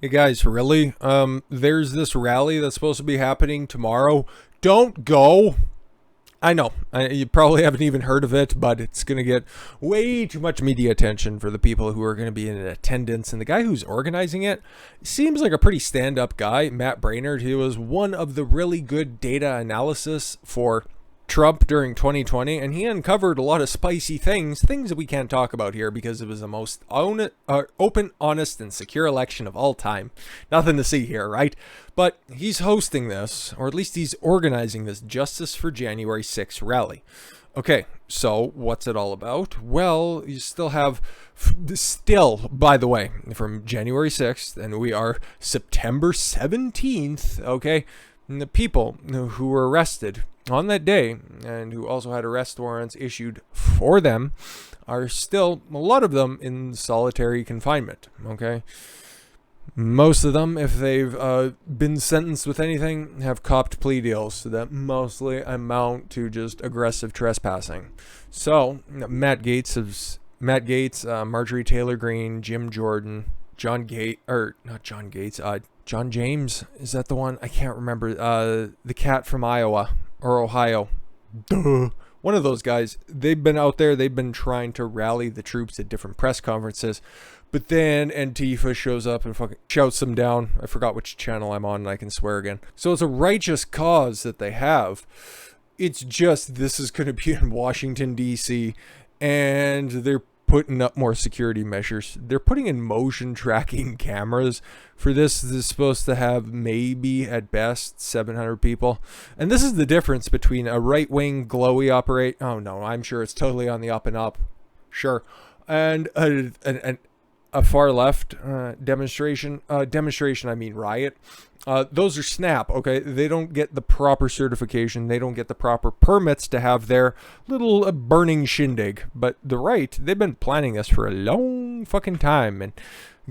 Hey guys, really? There's this rally that's supposed to be happening tomorrow. Don't go. I know. You probably haven't even heard of it, but it's going to get way too much media attention for the people who are going to be in attendance. And the guy who's organizing it seems like a pretty stand-up guy, Matt Braynard. He was one of the really good data analysis for Trump during 2020, and he uncovered a lot of spicy things that we can't talk about here because it was the most open, honest, and secure election of all time. Nothing to see here, right? But he's hosting this, or at least he's organizing this Justice for January 6th rally. Okay, so what's it all about? Well, you still have, by the way, from January 6th, and we are September 17th, okay? And the people who were arrested on that day and who also had arrest warrants issued for them are still, a lot of them, in solitary confinement, okay? Most of them, if they've been sentenced with anything, have copped plea deals that mostly amount to just aggressive trespassing. So, Matt Gaetz, Marjorie Taylor Greene, Jim Jordan, John James, is that the one? I can't remember. The cat from Iowa or Ohio. Duh. One of those guys. They've been out there. They've been trying to rally the troops at different press conferences. But then Antifa shows up and fucking shouts them down. I forgot which channel I'm on and I can swear again. So it's a righteous cause that they have. It's just this is going to be in Washington, D.C. and they're putting up more security measures. They're putting in motion tracking cameras for this. This is supposed to have maybe at best 700 people. And this is the difference between a right-wing glowy oh no, I'm sure it's totally on the up and up. Sure. And a far left demonstration, I mean riot. Those are snap, okay? They don't get the proper certification. They don't get the proper permits to have their little burning shindig. But the right, they've been planning this for a long fucking time. And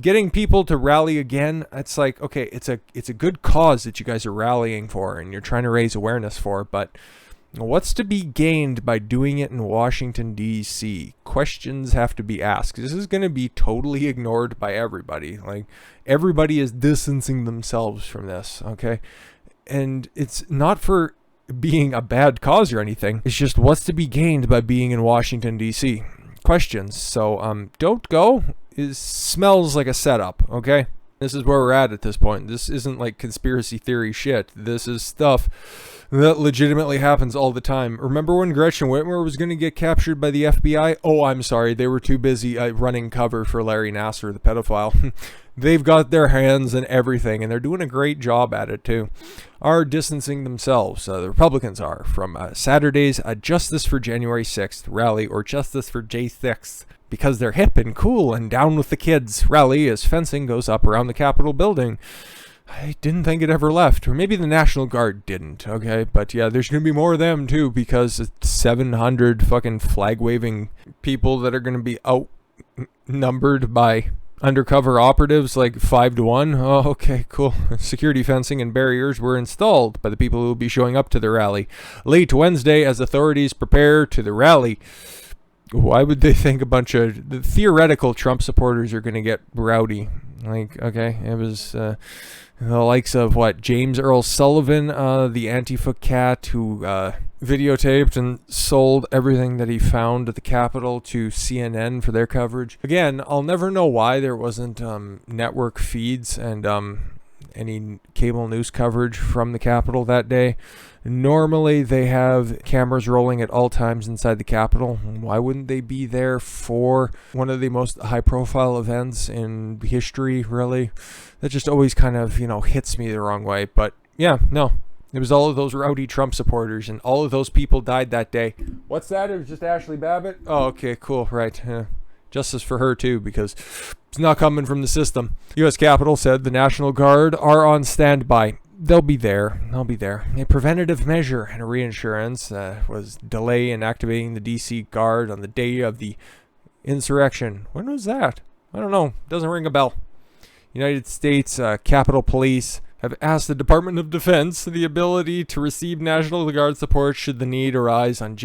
getting people to rally again, it's like, okay, it's a good cause that you guys are rallying for and you're trying to raise awareness for, but what's to be gained by doing it in Washington, D.C.? Questions have to be asked. This is going to be totally ignored by everybody. Like, everybody is distancing themselves from this, okay? And it's not for being a bad cause or anything. It's just what's to be gained by being in Washington, D.C.? Questions. So, don't go. It smells like a setup, okay? This is where we're at this point. This isn't like conspiracy theory shit. This is stuff that legitimately happens all the time. Remember when Gretchen Whitmer was going to get captured by the FBI? Oh, I'm sorry. They were too busy running cover for Larry Nassar, the pedophile. They've got their hands in everything, and they're doing a great job at it, too. Are distancing themselves, the Republicans are, from Saturday's Justice for January 6th rally, or Justice for J6th, because they're hip and cool and down with the kids rally as fencing goes up around the Capitol building. I didn't think it ever left, or maybe the National Guard didn't, okay? But yeah, there's going to be more of them too, because it's 700 fucking flag-waving people that are going to be outnumbered by undercover operatives, like 5-1. Oh, okay, cool. Security fencing and barriers were installed by the people who will be showing up to the rally late Wednesday as authorities prepare to the rally. Why would they think a bunch of the theoretical Trump supporters are going to get rowdy? Like, okay, it was the likes of James Earl Sullivan, the Antifa cat who videotaped and sold everything that he found at the Capitol to CNN for their coverage. Again, I'll never know why there wasn't network feeds and any cable news coverage from the Capitol that day. Normally, they have cameras rolling at all times inside the Capitol. Why wouldn't they be there for one of the most high-profile events in history, really? That just always kind of, hits me the wrong way. But, yeah, no. It was all of those rowdy Trump supporters, and all of those people died that day. What's that? It was just Ashley Babbitt? Oh, okay, cool, right. Justice for her, too, because it's not coming from the system. U.S. Capitol said the National Guard are on standby. They'll be there. They'll be there. A preventative measure and a reinsurance was delay in activating the D.C. Guard on the day of the insurrection. When was that? I don't know. Doesn't ring a bell. United States Capitol Police have asked the Department of Defense the ability to receive National Guard support should the need arise on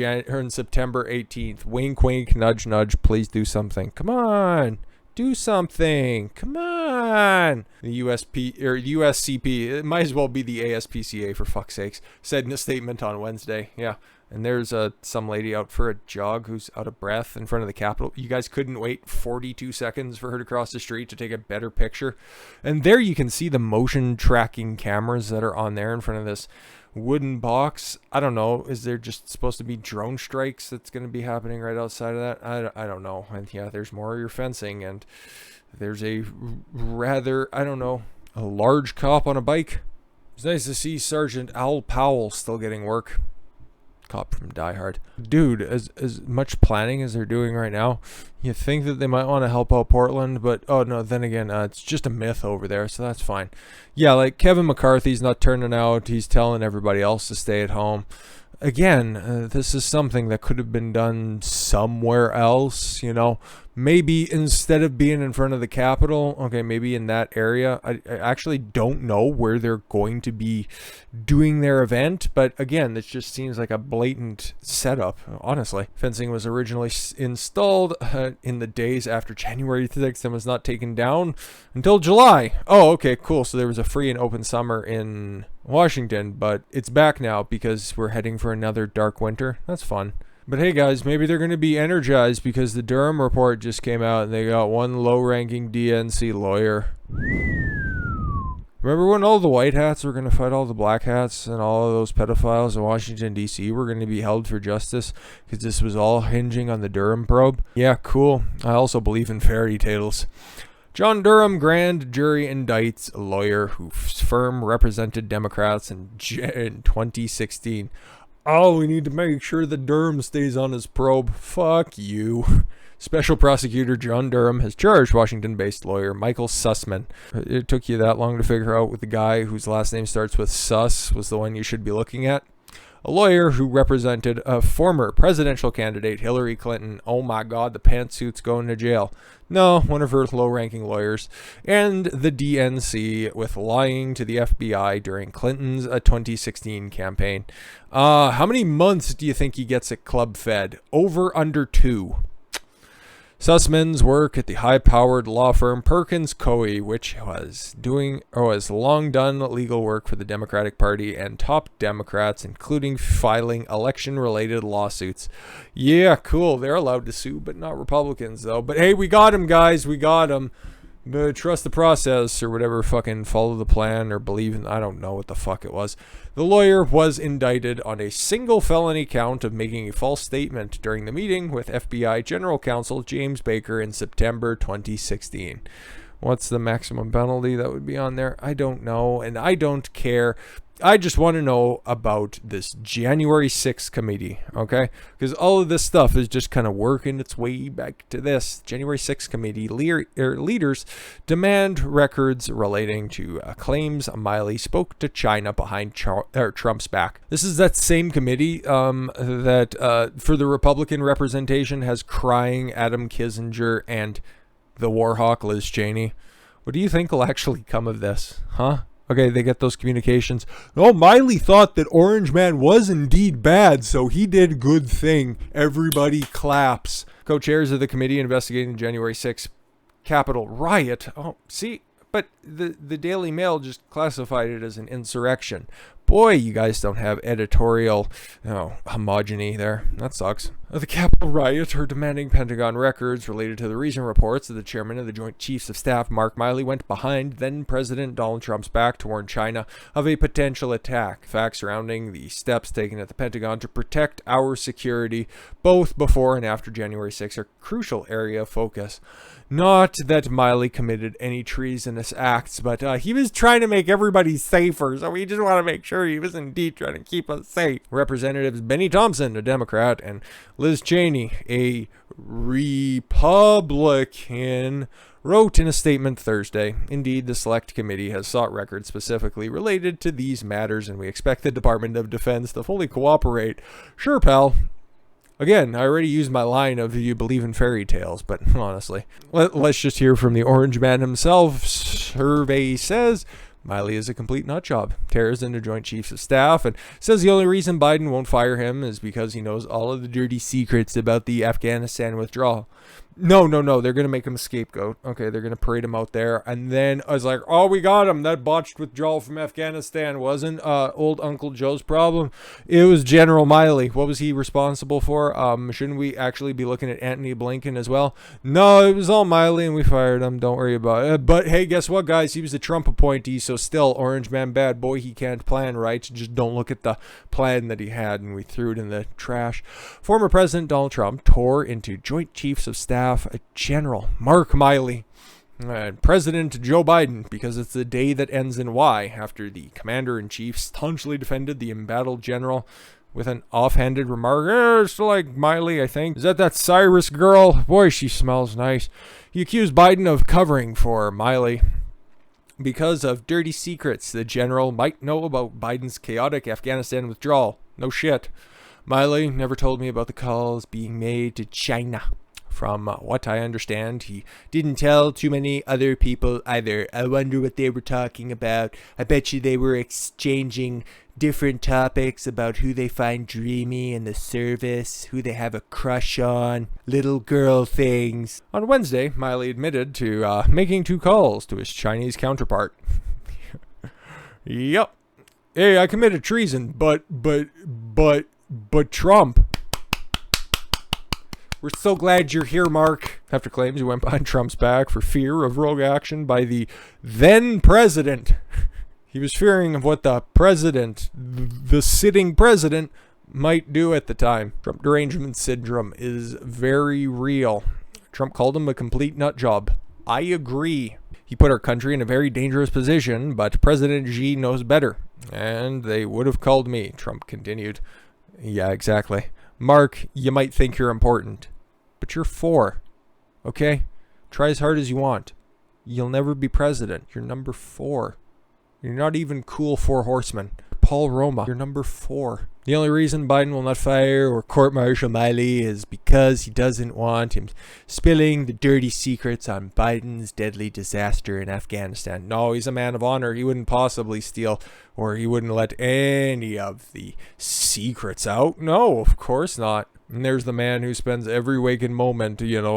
September 18th. Wink, wink, nudge, nudge. Please do something. Come on. Do something. Come on. The USP or USCP, it might as well be the ASPCA for fuck's sakes, said in a statement on Wednesday. Yeah. And there's some lady out for a jog who's out of breath in front of the Capitol. You guys couldn't wait 42 seconds for her to cross the street to take a better picture. And there you can see the motion tracking cameras that are on there in front of this wooden box. I don't know. Is there just supposed to be drone strikes that's going to be happening right outside of that? I don't know. And yeah, there's more of your fencing. And there's a rather, I don't know, a large cop on a bike. It's nice to see Sergeant Al Powell still getting work. Cop from Die Hard. Dude, as much planning as they're doing right now, you think that they might want to help out Portland, but oh no, then again, it's just a myth over there, so that's fine. Yeah, like Kevin McCarthy's not turning out. He's telling everybody else to stay at home. Again, this is something that could have been done somewhere else, you know. Maybe instead of being in front of the Capitol, okay, maybe in that area. I actually don't know where they're going to be doing their event, but again, this just seems like a blatant setup, honestly. Fencing was originally installed in the days after January 6th and was not taken down until July. Oh, okay, cool. So there was a free and open summer in Washington, but it's back now because we're heading for another dark winter. That's fun. But hey guys, maybe they're going to be energized because the Durham report just came out and they got one low-ranking DNC lawyer. Remember when all the white hats were going to fight all the black hats and all of those pedophiles in Washington, D.C. were going to be held for justice because this was all hinging on the Durham Probe? Yeah, cool. I also believe in fairy tales. John Durham grand jury indicts a lawyer whose firm represented Democrats in 2016. Oh, we need to make sure that Durham stays on his probe. Fuck you. Special prosecutor John Durham has charged Washington-based lawyer Michael Sussmann. It took you that long to figure out what the guy whose last name starts with Suss was the one you should be looking at? A lawyer who represented a former presidential candidate, Hillary Clinton. Oh my God, the pantsuit's going to jail. No, one of her low-ranking lawyers. And the DNC with lying to the FBI during Clinton's 2016 campaign. How many months do you think he gets at Club Fed? Over under 2. Sussmann's work at the high-powered law firm Perkins Coie, which has long done legal work for the Democratic Party and top Democrats, including filing election-related lawsuits. Yeah, cool. They're allowed to sue, but not Republicans, though. But hey, we got him, guys. We got him. Trust the process or whatever, fucking follow the plan or believe in, I don't know what the fuck it was. The lawyer was indicted on a single felony count of making a false statement during the meeting with FBI General Counsel James Baker in September 2016. What's the maximum penalty that would be on there? I don't know, and I don't care. I just want to know about this January 6th committee, okay? Because all of this stuff is just kind of working its way back to this. January 6th committee leaders demand records relating to claims Miley spoke to China behind Trump's back. This is that same committee that for the Republican representation has crying Adam Kinzinger and the Warhawk Liz Cheney. What do you think will actually come of this, huh? Okay, they get those communications. Oh, Miley thought that Orange Man was indeed bad, so he did a good thing. Everybody claps. Co-chairs of the committee investigating the January 6th Capitol riot. Oh, see, but the Daily Mail just classified it as an insurrection. Boy, you guys don't have editorial homogeny there. That sucks. The Capitol riot are demanding Pentagon records related to the recent reports that the chairman of the Joint Chiefs of Staff, Mark Miley, went behind then-President Donald Trump's back to warn China of a potential attack. Facts surrounding the steps taken at the Pentagon to protect our security, both before and after January 6th, are crucial area of focus. Not that Miley committed any treasonous acts, but he was trying to make everybody safer, so we just want to make sure he was indeed trying to keep us safe. Representatives Benny Thompson, a Democrat, and Liz Cheney, a Republican, wrote in a statement Thursday, "Indeed, the Select Committee has sought records specifically related to these matters, and we expect the Department of Defense to fully cooperate." Sure, pal. Again, I already used my line of "you believe in fairy tales," but honestly. Let's just hear from the Orange Man himself. Survey says Miley is a complete nutjob, tears into Joint Chiefs of Staff, and says the only reason Biden won't fire him is because he knows all of the dirty secrets about the Afghanistan withdrawal. No, no, no. They're going to make him a scapegoat. Okay, they're going to parade him out there. And then I was like, oh, we got him. That botched withdrawal from Afghanistan wasn't old Uncle Joe's problem. It was General Miley. What was he responsible for? Shouldn't we actually be looking at Antony Blinken as well? No, it was all Miley and we fired him. Don't worry about it. But hey, guess what, guys? He was a Trump appointee, so still, Orange Man bad. Boy, he can't plan, right? Just don't look at the plan that he had, and we threw it in the trash. Former President Donald Trump tore into Joint Chiefs of Staff General Mark Miley and President Joe Biden, because it's the day that ends in Y, after the commander-in-chief staunchly defended the embattled general with an offhanded remark, it's like Miley, I think. Is that Cyrus girl? Boy, she smells nice. He accused Biden of covering for Miley because of dirty secrets the general might know about Biden's chaotic Afghanistan withdrawal. No shit. Miley never told me about the calls being made to China. From what I understand, he didn't tell too many other people either. I wonder what they were talking about. I bet you they were exchanging different topics about who they find dreamy in the service, who they have a crush on, little girl things. On Wednesday, Miley admitted to making 2 calls to his Chinese counterpart. Yep. Hey, I committed treason, but Trump. We're so glad you're here, Mark. After claims he went behind Trump's back for fear of rogue action by the then president. He was fearing of what the president, the sitting president, might do at the time. Trump derangement syndrome is very real. Trump called him a complete nut job. I agree. He put our country in a very dangerous position, but President Xi knows better. And they would have called me, Trump continued. Yeah, exactly. Mark, you might think you're important, but you're 4, okay? Try as hard as you want. You'll never be president. You're number 4. You're not even cool 4 horsemen. Paul Roma, you're number 4. The only reason Biden will not fire or court-martial Miley is because he doesn't want him spilling the dirty secrets on Biden's deadly disaster in Afghanistan. No, he's a man of honor. He wouldn't possibly steal, or he wouldn't let any of the secrets out. No, of course not. And there's the man who spends every waking moment, hating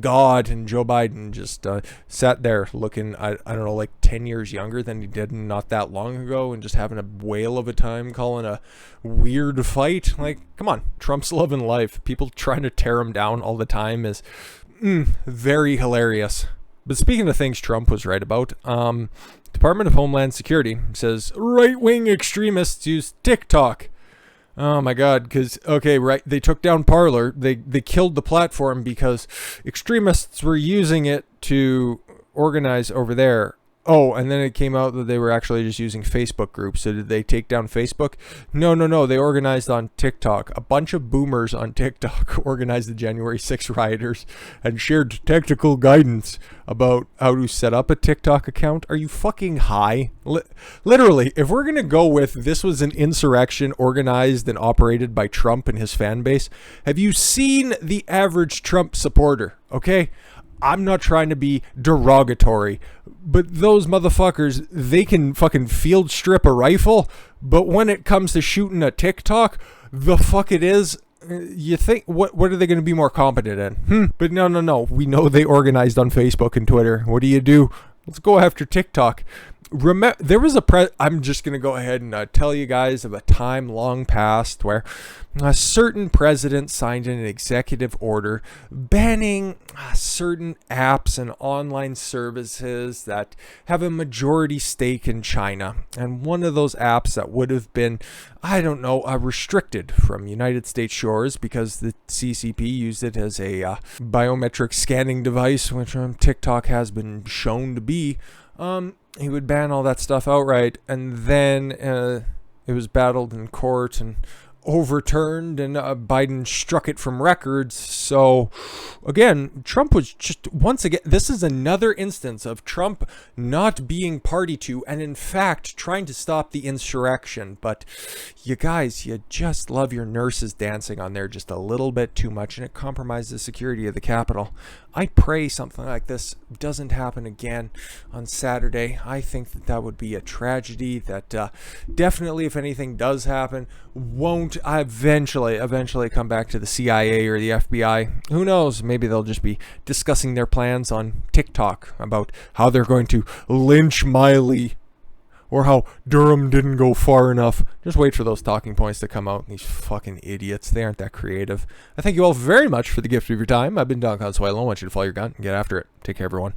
God, and Joe Biden just sat there looking, I don't know, like 10 years younger than he did not that long ago, and just having a whale of a time calling a weird fight. Like, come on, Trump's loving life. People trying to tear him down all the time is very hilarious. But speaking of things Trump was right about, Department of Homeland Security says right-wing extremists use TikTok. Oh my God, because, okay, right, they took down Parler. They killed the platform because extremists were using it to organize over there. Oh, and then it came out that they were actually just using Facebook groups. So did they take down Facebook? No. They organized on TikTok. A bunch of boomers on TikTok organized the January 6 rioters and shared technical guidance about how to set up a TikTok account. Are you fucking high? Literally, if we're going to go with this was an insurrection organized and operated by Trump and his fan base, have you seen the average Trump supporter? Okay? I'm not trying to be derogatory, but those motherfuckers, they can fucking field strip a rifle, but when it comes to shooting a TikTok, the fuck it is, you think, what are they going to be more competent in? But no. We know they organized on Facebook and Twitter. What do? Let's go after TikTok. There was I'm just going to go ahead and tell you guys of a time long past where a certain president signed an executive order banning certain apps and online services that have a majority stake in China. And one of those apps that would have been, restricted from United States shores because the CCP used it as a biometric scanning device, which TikTok has been shown to be. He would ban all that stuff outright, and then it was battled in court and overturned, and Biden struck it from records. So again, Trump was just, once again, this is another instance of Trump not being party to, and in fact trying to stop the insurrection. But you guys, you just love your nurses dancing on there just a little bit too much, and it compromises the security of the Capitol. I pray something like this doesn't happen again on Saturday. I think that would be a tragedy that definitely, if anything does happen, won't eventually come back to the CIA or the FBI. Who knows? Maybe they'll just be discussing their plans on TikTok about how they're going to lynch Miley or how Durham didn't go far enough. Just wait for those talking points to come out. These fucking idiots. They aren't that creative. I thank you all very much for the gift of your time. I've been Don Consuelo. I want you to follow your gun and get after it. Take care, everyone.